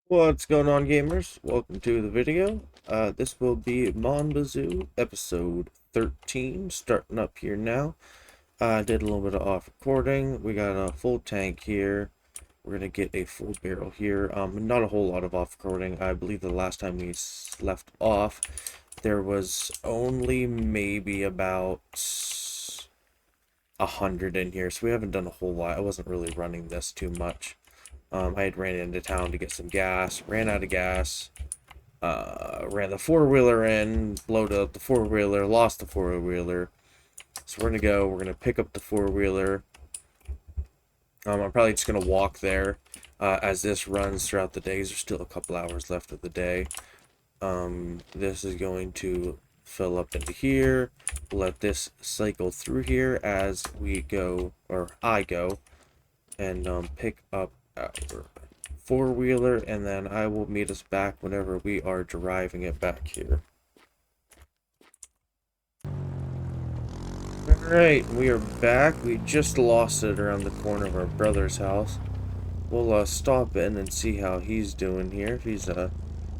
What's going on, gamers? Welcome to the video. This will be Mon Bazou episode 13, starting up here now. I did a little bit of off recording. We got a full tank here. We're gonna get a full barrel here. Not a whole lot of off recording. I believe the last time we left off, there was only maybe about 100 in here, so we haven't done a whole lot. I wasn't really running this too much. I had ran into town to get some gas, ran out of gas, ran the four-wheeler in, blowed up the four-wheeler, lost the four-wheeler. So we're gonna pick up the four-wheeler. I'm probably just gonna walk there as this runs throughout the day. There's still a couple hours left of the day. This is going to fill up into here. Let this cycle through here as we go, or I go, and pick up our four-wheeler, and then I will meet us back whenever we are driving it back here. Alright, we are back. We just lost it around the corner of our brother's house. We'll stop in and see how he's doing here. If he's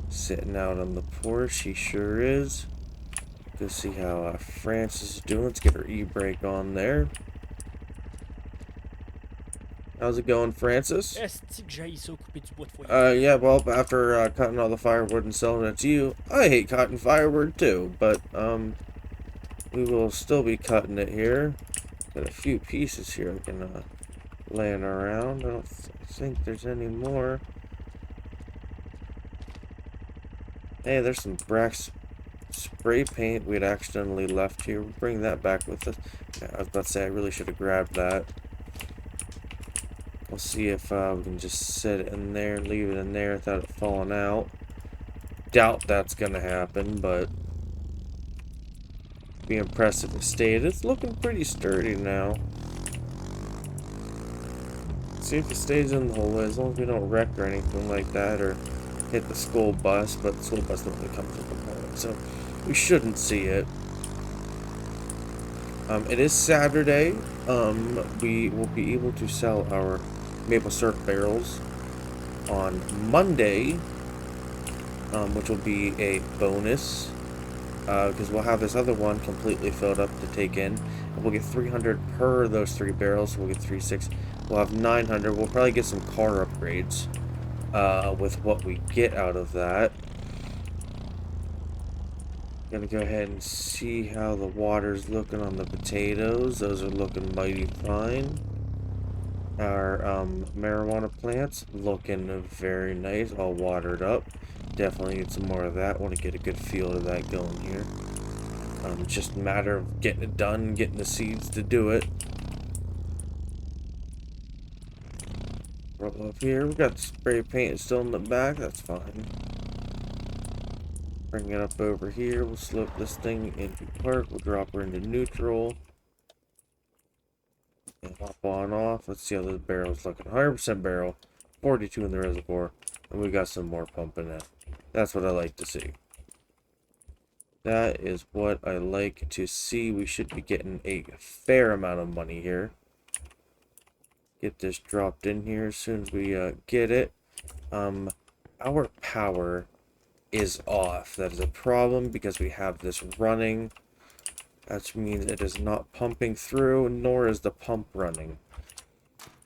sitting out on the porch, he sure is. Go see how Francis is doing. Let's get her e-brake on there. How's it going, Francis? Yeah, well, after cutting all the firewood and selling it to you, I hate cutting firewood too, but, we will still be cutting it here. Got a few pieces here I can, laying around. I don't think there's any more. Hey, there's some Brax spray paint we'd accidentally left here. We'll bring that back with us. Yeah, I was about to say, I really should have grabbed that. We'll see if we can just sit it in there, leave it in there without it falling out. Doubt that's gonna happen, but be impressive if it stayed. It's looking pretty sturdy now. See if it stays in the hole, as long as we don't wreck or anything like that, or hit the school bus, but the school bus normally comes with a component, so we shouldn't see it. It is Saturday. We will be able to sell our maple syrup barrels on Monday, which will be a bonus, because we'll have this other one completely filled up to take in, and we'll get 300 per those 3 barrels, so we'll get 360. We'll have 900. We'll probably get some car upgrades with what we get out of that. Gonna go ahead and see how the water's looking on the potatoes. Those are looking mighty fine. Our marijuana plants looking very nice, all watered up. Definitely need some more of that. Want to get a good feel of that going here. Just a matter of getting it done, getting the seeds to do it. Roll up here. We got the spray paint still in the back. That's fine. Bring it up over here. We'll slip this thing into park. We'll drop her into neutral. And hop on off. Let's see how the barrel's looking. 100% barrel. 42 in the reservoir. And we got some more pumping in. That's what I like to see. That is what I like to see. We should be getting a fair amount of money here. Get this dropped in here as soon as we get it. Our power is off. That is a problem because we have this running. That means it is not pumping through, nor is the pump running.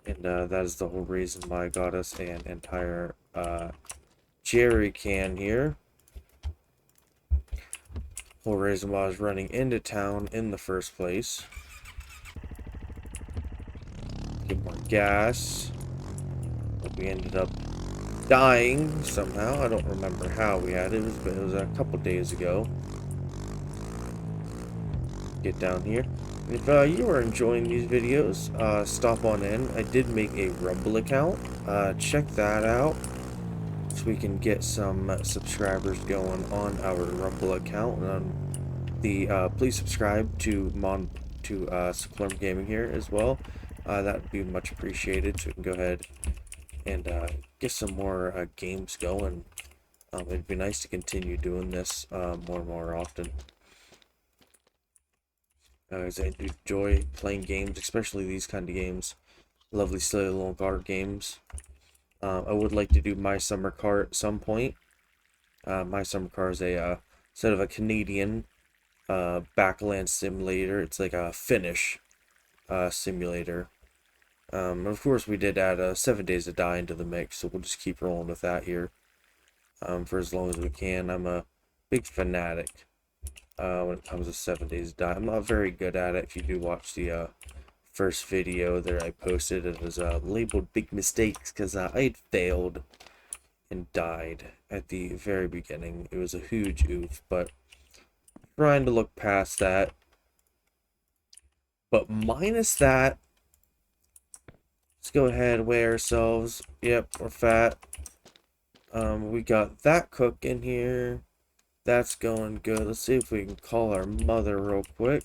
And that is the whole reason why I got us an entire jerry can here. Whole reason why I was running into town in the first place. Get more gas. But we ended up dying somehow. I don't remember how we had it. It was a couple days ago. Get down here. If you are enjoying these videos, stop on in. I did make a Rumble account. Check that out so we can get some subscribers going on our Rumble account. Please subscribe to Squirm Gaming here as well. That would be much appreciated. So we can go ahead and get some more games going. It'd be nice to continue doing this more and more often. As I enjoy playing games, especially these kind of games. Lovely, silly little card games. I would like to do My Summer Car at some point. My Summer Car is a sort of a Canadian backland simulator. It's like a Finnish simulator. Of course, we did add 7 Days to Die into the mix, so we'll just keep rolling with that here for as long as we can. I'm a big fanatic when it comes to 7 Days to Die. I'm not very good at it. If you do watch the first video that I posted, it was labeled Big Mistakes because I had failed and died at the very beginning. It was a huge oof, but trying to look past that. But minus that, let's go ahead and weigh ourselves. Yep, we're fat. We got that cook in here. That's going good. Let's see if we can call our mother real quick.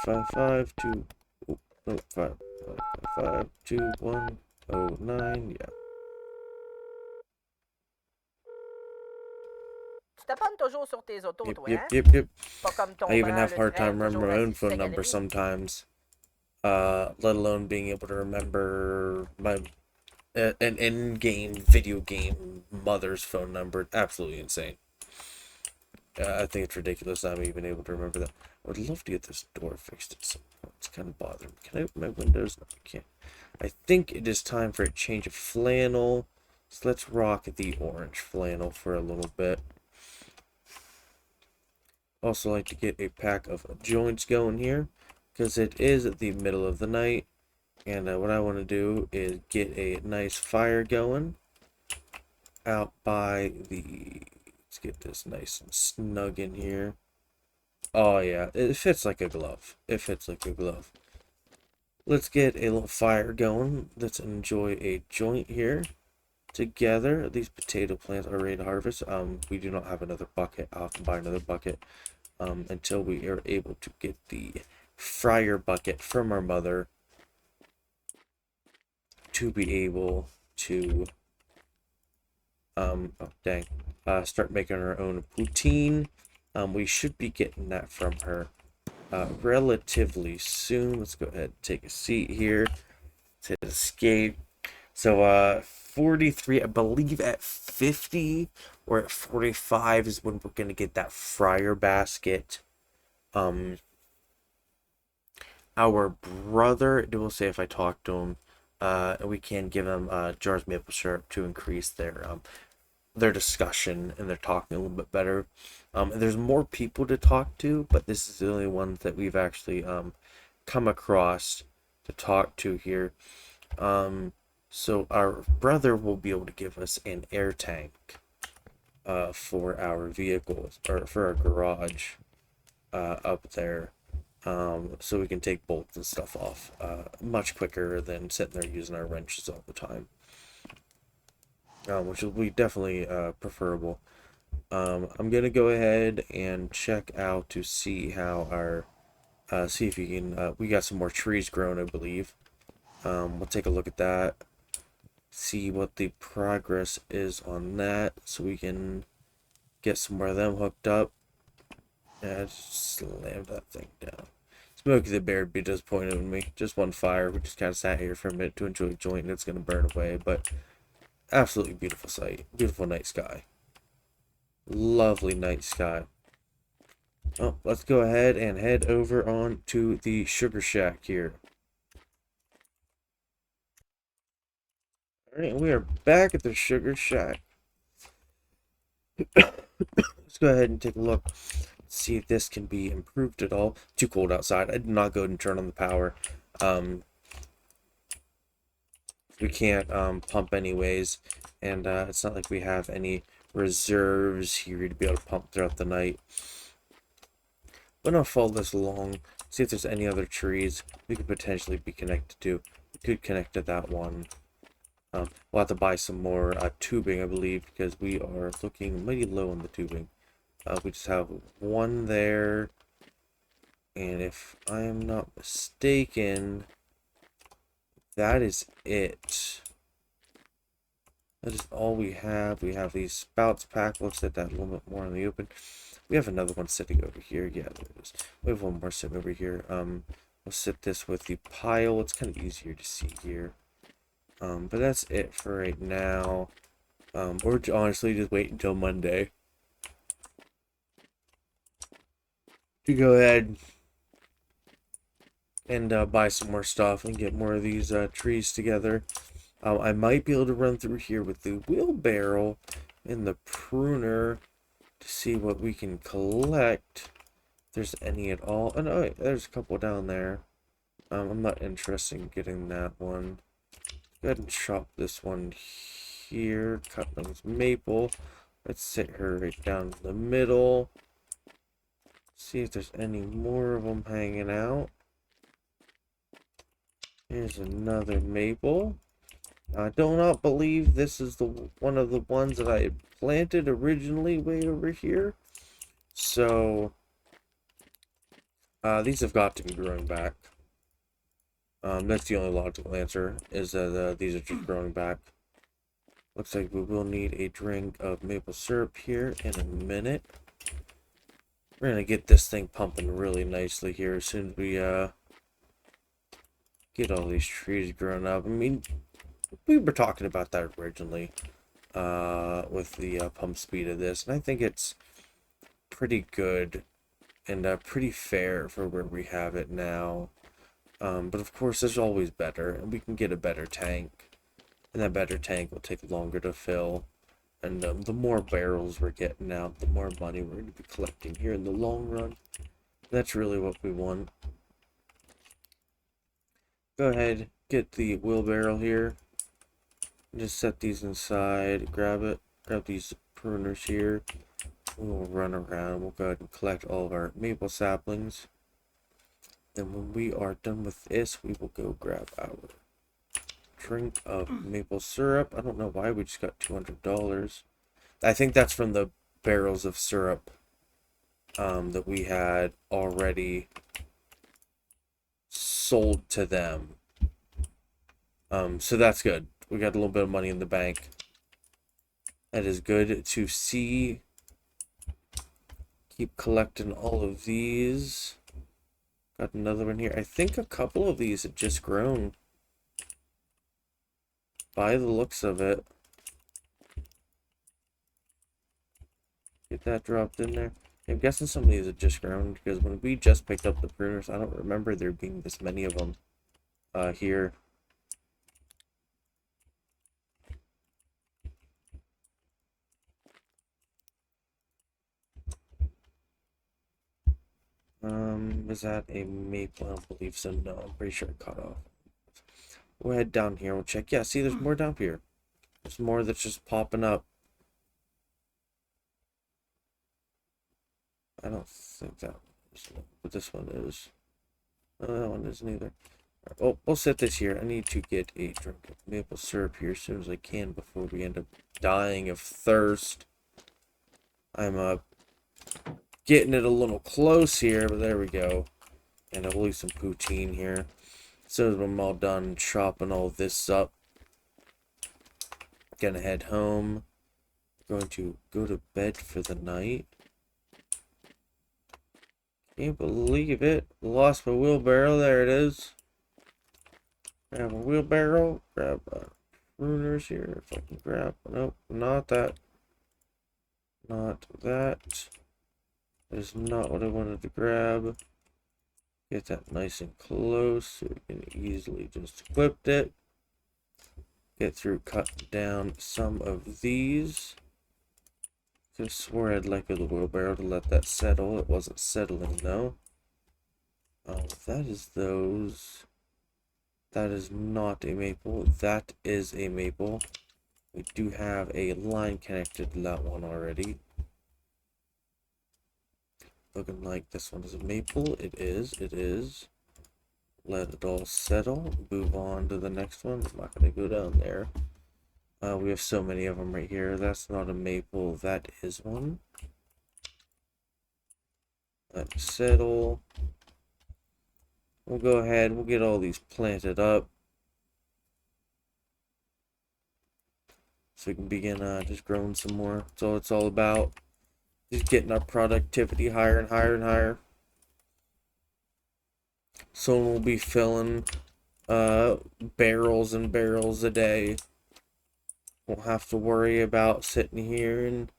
552. Oh, no, 552-109. Yeah. Tu te ponnes toujours sur tes autos, Yep, toi, yep, hein? yep, yep. Pas comme ton I even père, have a le hard time duel, toujours remembering my own assis sur phone sa number galerie. sometimes. Let alone being able to remember my an in-game video game mother's phone number. Absolutely insane. I think it's ridiculous I'm even able to remember that. I would love to get this door fixed at some point. It's kind of bothering me. Can I open my windows? No, I can't. I think it is time for a change of flannel. So let's rock the orange flannel for a little bit. Also like to get a pack of joints going here because it is the middle of the night. And what I want to do is get a nice fire going out by the... Let's get this nice and snug in here. Oh yeah, it fits like a glove. It fits like a glove. Let's get a little fire going. Let's enjoy a joint here together. These potato plants are ready to harvest. We do not have another bucket. I'll have to buy another bucket until we are able to get the fryer bucket from our mother to be able to oh dang, start making our own poutine. We should be getting that from her relatively soon. Let's go ahead and take a seat here. Let's hit escape. So 43, I believe at 50 or at 45 is when we're gonna get that fryer basket. Our brother, we'll say if I talk to him, we can give them jars of maple syrup to increase their discussion and their talking a little bit better. And there's more people to talk to, but this is the only one that we've actually come across to talk to here. So our brother will be able to give us an air tank for our vehicles or for our garage up there. So we can take bolts and stuff off much quicker than sitting there using our wrenches all the time, which will be definitely preferable. I'm gonna go ahead and check out to see how our see if we can we got some more trees grown, I believe. We'll take a look at that, see what the progress is on that, so we can get some more of them hooked up. Yeah, just slam that thing down. Smokey the Bear would be disappointed in me. Just one fire. We just kind of sat here for a minute to enjoy a joint and it's going to burn away. But absolutely beautiful sight. Beautiful night sky. Lovely night sky. Oh, let's go ahead and head over on to the Sugar Shack here. Alright, we are back at the Sugar Shack. Let's go ahead and take a look. See if this can be improved at all. Too cold outside. I did not go and turn on the power. We can't pump anyways, and it's not like we have any reserves here to be able to pump throughout the night. But I'll follow this along, see if there's any other trees we could potentially be connected to. We could connect to that one. We'll have to buy some more tubing, I believe, because we are looking mighty low on the tubing. We just have one there, and if I am not mistaken, that is it. That is all we have. We have these spouts pack. We'll set that a little bit more in the open. We have another one sitting over here. Yeah, there it is. We have one more sitting over here. We'll set this with the pile. It's kind of easier to see here. But that's it for right now. Or honestly, just wait until Monday to go ahead and buy some more stuff and get more of these trees together. I might be able to run through here with the wheelbarrow and the pruner to see what we can collect. If there's any at all. Oh no, wait, there's a couple down there. I'm not interested in getting that one. Go ahead and chop this one here. Cut those maple. Let's sit her right down in the middle. See if there's any more of them hanging out. Here's another maple. I do not believe this is the one of the ones that I had planted originally way over here. So these have got to be growing back. That's the only logical answer, is that these are just growing back. Looks like we will need a drink of maple syrup here in a minute. We're gonna get this thing pumping really nicely here as soon as we get all these trees grown up. I mean, we were talking about that originally with the pump speed of this, and I think it's pretty good and pretty fair for where we have it now. But of course, there's always better, and we can get a better tank, and that better tank will take longer to fill. And the more barrels we're getting out, the more money we're going to be collecting here in the long run. That's really what we want. Go ahead, get the wheelbarrow here. Just set these inside, grab it, grab these pruners here. We'll run around, we'll go ahead and collect all of our maple saplings. Then when we are done with this, we will go grab our drink of maple syrup. I don't know why we just got $200. I think that's from the barrels of syrup that we had already sold to them. So that's good. We got a little bit of money in the bank. That is good to see. Keep collecting all of these. Got another one here. I think a couple of these had just grown, by the looks of it. Get that dropped in there. I'm guessing some of these had just grown, because when we just picked up the pruners, I don't remember there being this many of them here. Is that a maple? I don't believe so. No, I'm pretty sure it cut off. We'll head down here. We'll check. Yeah, see, there's more down here. There's more that's just popping up. I don't think that one is, but this one is. No, that one isn't either. Right, oh, we'll set this here. I need to get a drink of maple syrup here as soon as I can before we end up dying of thirst. I'm getting it a little close here, but there we go. And I'll leave some poutine here. As soon as I'm all done chopping all this up, gonna head home. Going to go to bed for the night. Can't believe it. Lost my wheelbarrow. There it is. Grab a wheelbarrow. Grab pruners here. If I can grab. Nope, not that. Not that. That is not what I wanted to grab. Get that nice and close so we can easily just equip it. Get through cutting down some of these. Could have swore I'd let go of the wheelbarrow to let that settle. It wasn't settling though. That is those. That is not a maple. That is a maple. We do have a line connected to that one already. Looking like this one is a maple. It is. It is. Let it all settle. Move on to the next one. I'm not going to go down there. We have so many of them right here. That's not a maple. That is one. Let's settle. We'll go ahead. We'll get all these planted up, so we can begin just growing some more. That's all it's all about. Just getting our productivity higher and higher and higher. Someone will be filling barrels and barrels a day. Won't have to worry about sitting here and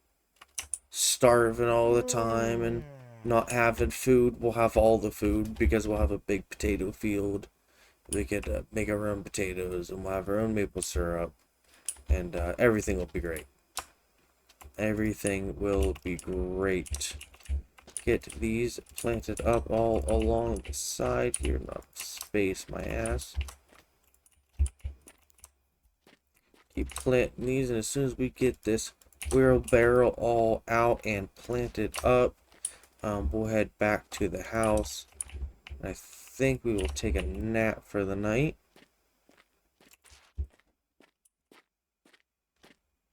starving all the time and not having food. We'll have all the food because we'll have a big potato field. We could make our own potatoes, and we'll have our own maple syrup, and everything will be great. Everything will be great. Get these planted up all along the side here. Not space my ass. Keep planting these, and as soon as we get this wheelbarrow all out and planted up, we'll head back to the house. I think we will take a nap for the night.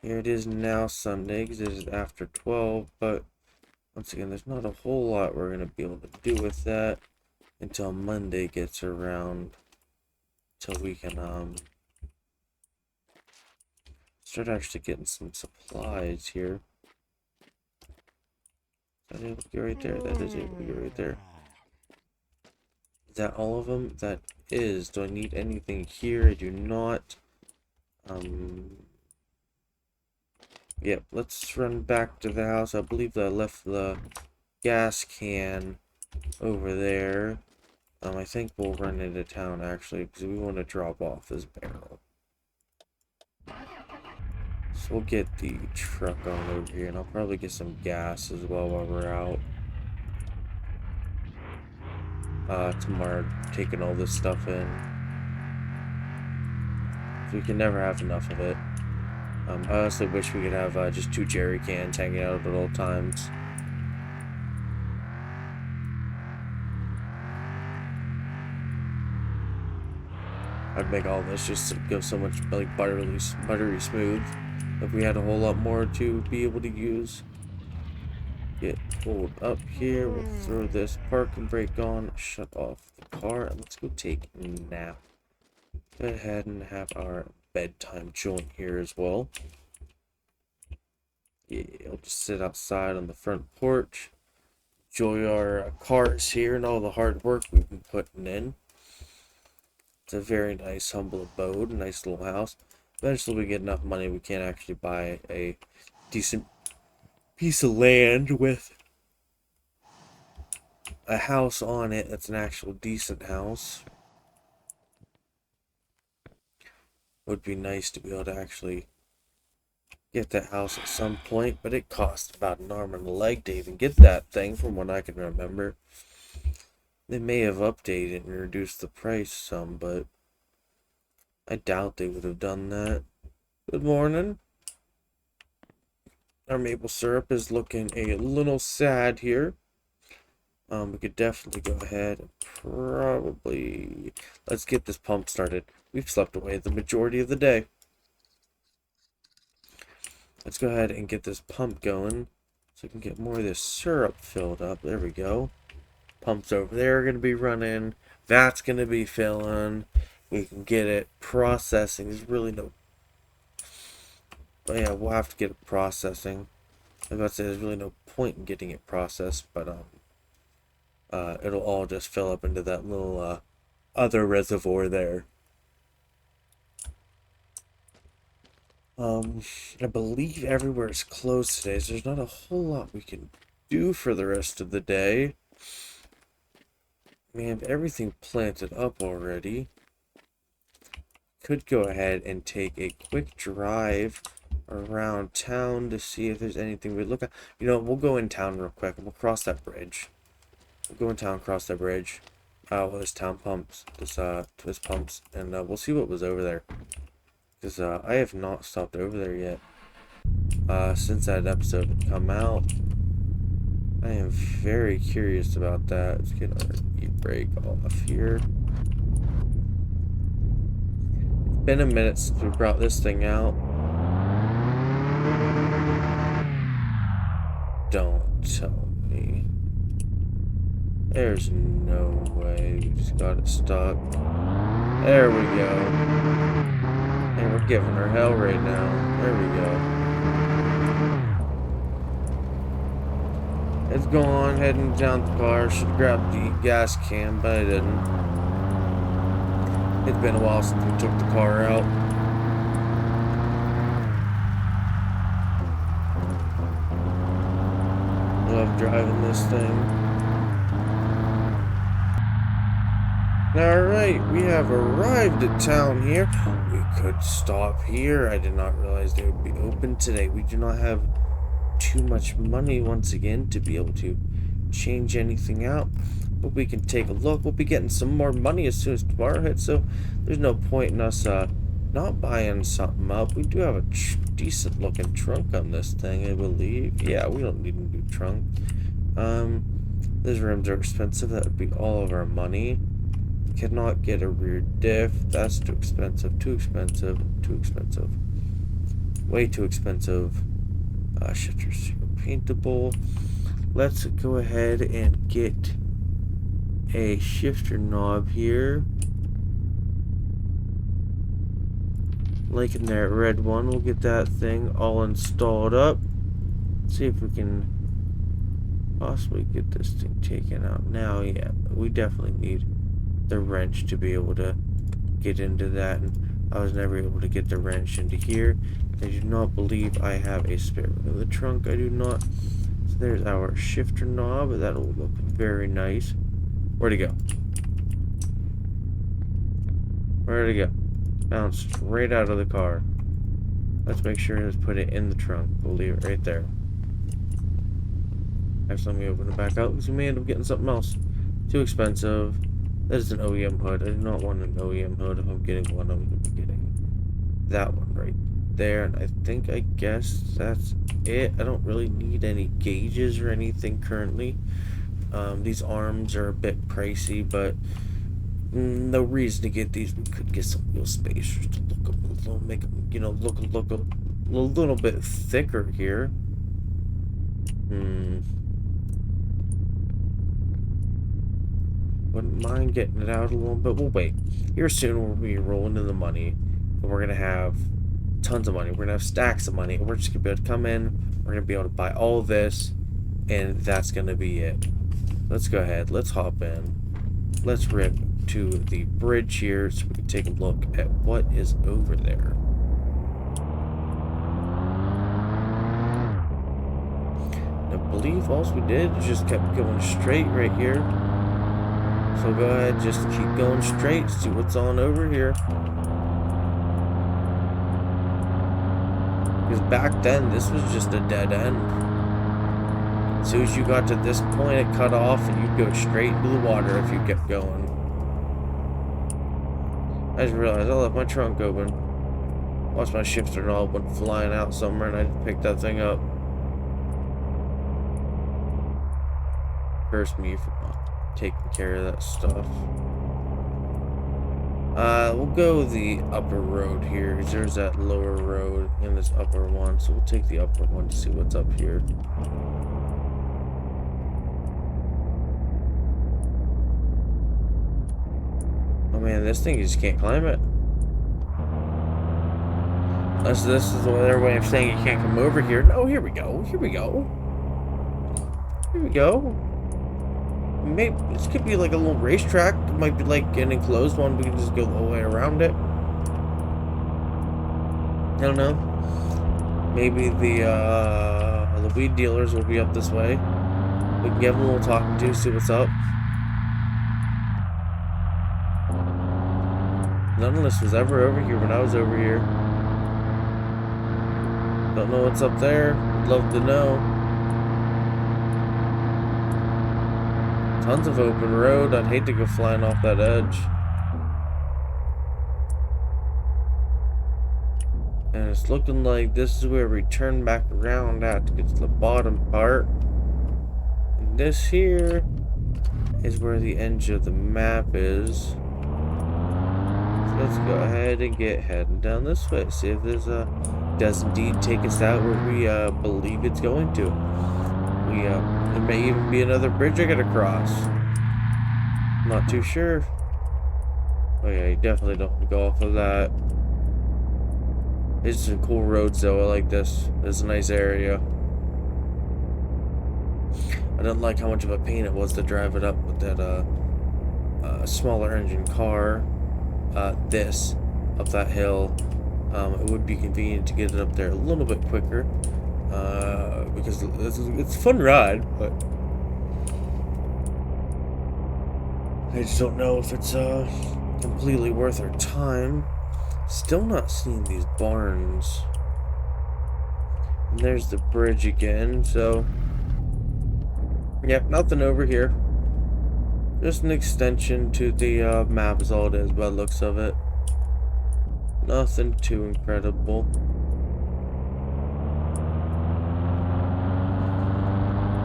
Here it is now Sunday, because it is after 12, but once again, there's not a whole lot we're going to be able to do with that until Monday gets around, till we can start actually getting some supplies here. Is that able to go right there? That is able to go right there. Is that all of them? That is. Do I need anything here? I do not. Yep, let's run back to the house. I believe I left the gas can over there. I think we'll run into town actually, because we want to drop off this barrel. So we'll get the truck on over here, and I'll probably get some gas as well while we're out. Tomorrow, taking all this stuff in. We can never have enough of it. I honestly wish we could have just 2 jerry cans hanging out at all times. I'd make all this just go so much like buttery smooth if we had a whole lot more to be able to use. Get pulled up here. We'll throw this parking brake on, shut off the car, and let's go take a nap. Go ahead and have our bedtime joint here as well. Yeah, I'll just sit outside on the front porch, enjoy our cars here and all the hard work we've been putting in. It's a very nice, humble abode, a nice little house. Eventually we get enough money we can actually buy a decent piece of land with a house on it that's an actual decent house. It would be nice to be able to actually get that house at some point, but it costs about an arm and a leg to even get that thing from what I can remember. They may have updated and reduced the price some, but I doubt they would have done that. Good morning. Our maple syrup is looking a little sad here. We could definitely go ahead and probably... Let's get this pump started. We've slept away the majority of the day. Let's go ahead and get this pump going so we can get more of this syrup filled up. There we go. Pumps over there are going to be running. That's going to be filling. We can get it processing. There's really no... But yeah, we'll have to get it processing. I was about to say there's really no point in getting it processed, but it'll all just fill up into that little other reservoir there. I believe everywhere is closed today, so there's not a whole lot we can do for the rest of the day. We have everything planted up already. Could go ahead and take a quick drive around town to see if there's anything we look at. You know, we'll go in town real quick and we'll cross that bridge. We'll go in town, cross that bridge. Well, this town pumps, this pumps, and we'll see what was over there. Because I have not stopped over there yet. Since that episode had come out. I am very curious about that. Let's get our e-brake off here. It's been a minute since we brought this thing out. Don't tell me. There's no way. We just got it stuck. There we go. And we're giving her hell right now. There we go. It's gone, heading down the car. Should grab the gas can, but I didn't. It's been a while since we took the car out. Love driving this thing. Alright, we have arrived at town here. We could stop here. I did not realize they would be open today. We do not have too much money once again to be able to change anything out. But we can take a look. We'll be getting some more money as soon as tomorrow hits, so there's no point in us not buying something up. We do have a decent looking trunk on this thing, I believe. Yeah, we don't need a new trunk. Those rims are expensive. That would be all of our money. Cannot get a rear diff. That's too expensive. Too expensive. Too expensive. Way too expensive. Shifters are paintable. Let's go ahead and get a shifter knob here. Liking that red one. We'll get that thing all installed up. See if we can possibly get this thing taken out now. Yeah, we definitely need the wrench to be able to get into that, and I was never able to get the wrench into here. I do not believe I have a spare one in the trunk. I do not. So there's our shifter knob. That'll look very nice. Where'd it go? Where'd it go? Bounced right out of the car. Let's make sure to put it in the trunk. We'll leave it right there. Actually, let me open it back up because we may end up getting something else. Too expensive. That is an OEM hood. I do not want an OEM hood. If I'm getting one, I'm going to be getting that one right there. And I guess that's it. I don't really need any gauges or anything currently. These arms are a bit pricey, but no reason to get these. We could get some wheel spacers to look a little, make them, look a little bit thicker here. Wouldn't mind getting it out a little bit. We'll wait. Here soon we'll be rolling in the money. And we're going to have tons of money. We're going to have stacks of money. And we're just going to be able to come in. We're going to be able to buy all of this. And that's going to be it. Let's go ahead. Let's hop in. Let's rip to the bridge here so we can take a look at what is over there. I believe all we did is just kept going straight right here. So go ahead, just keep going straight, see what's on over here. Because back then, this was just a dead end. As soon as you got to this point, it cut off and you'd go straight into the water if you kept going. I just realized I left my trunk open. Watched my shifter knob went flying out somewhere and I just picked that thing up. Curse me for not taking care of that stuff. We'll go the upper road here. There's that lower road and this upper one, so we'll take the upper one to see what's up here. Oh man, this thing, you just can't climb it. Unless this is their way of saying you can't come over here. No, here we go. Here we go. Here we go. Maybe this could be like a little racetrack. It might be like an enclosed one. We can just go the whole way around it. I don't know. Maybe the weed dealers will be up this way. We can give them a little talking to, see what's up. None of this was ever over here when I was over here. Don't know what's up there. Would love to know. Tons of open road. I'd hate to go flying off that edge. And it's looking like this is where we turn back around at to get to the bottom part. And this here is where the edge of the map is. So let's go ahead and get heading down this way. See if there's does indeed take us out where we believe it's going to. There may even be another bridge I gotta cross. Not too sure. Oh yeah, you definitely don't want to go off of that. It's some cool roads though. I like this. It's a nice area. I didn't like how much of a pain it was to drive it up with that smaller engine car. this up that hill. It would be convenient to get it up there a little bit quicker, because it's a fun ride, but I just don't know if it's completely worth our time. Still not seeing these barns. And there's the bridge again, so yep, nothing over here. Just an extension to the map is all it is by the looks of it. Nothing too incredible.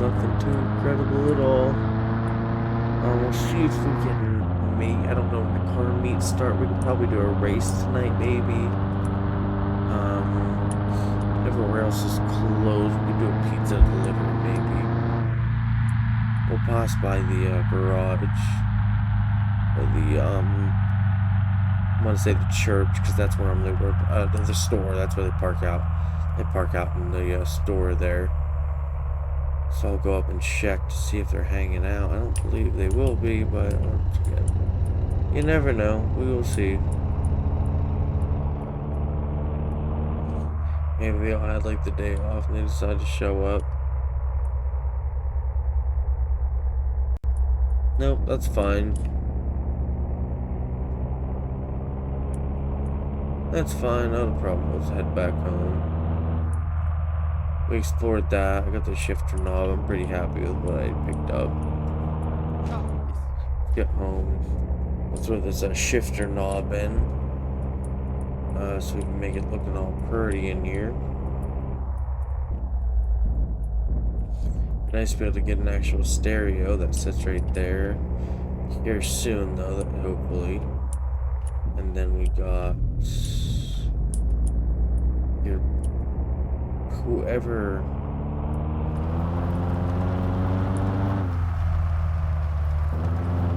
Nothing too incredible at all. We'll see if we can make, I don't know when the car meets start. We could probably do a race tonight, maybe. Everywhere else is closed. We could do a pizza delivery, maybe. We'll pass by the garage. Or the, I want to say the church, because that's where they work. The store, that's where they park out. They park out in the store there. So I'll go up and check to see if they're hanging out. I don't believe they will be, but again, you never know. We will see. Maybe they all had like the day off and they decided to show up. Nope, that's fine. That's fine, not a problem. Let's head back home. We explored that. I got the shifter knob. I'm pretty happy with what I picked up. Let's get home. We'll throw this shifter knob in, so we can make it looking all pretty in here. Nice to be able to get an actual stereo that sits right there. Here soon, though, that hopefully. And then we got your whoever.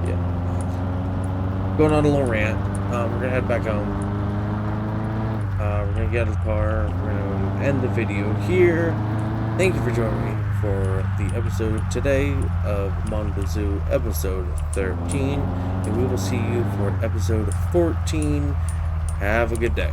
Yeah. Going on a little rant. We're gonna head back home. We're gonna get out of the car. We're gonna end the video here. Thank you for joining me for the episode today of Mon Bazou, episode 13. And we will see you for episode 14. Have a good day.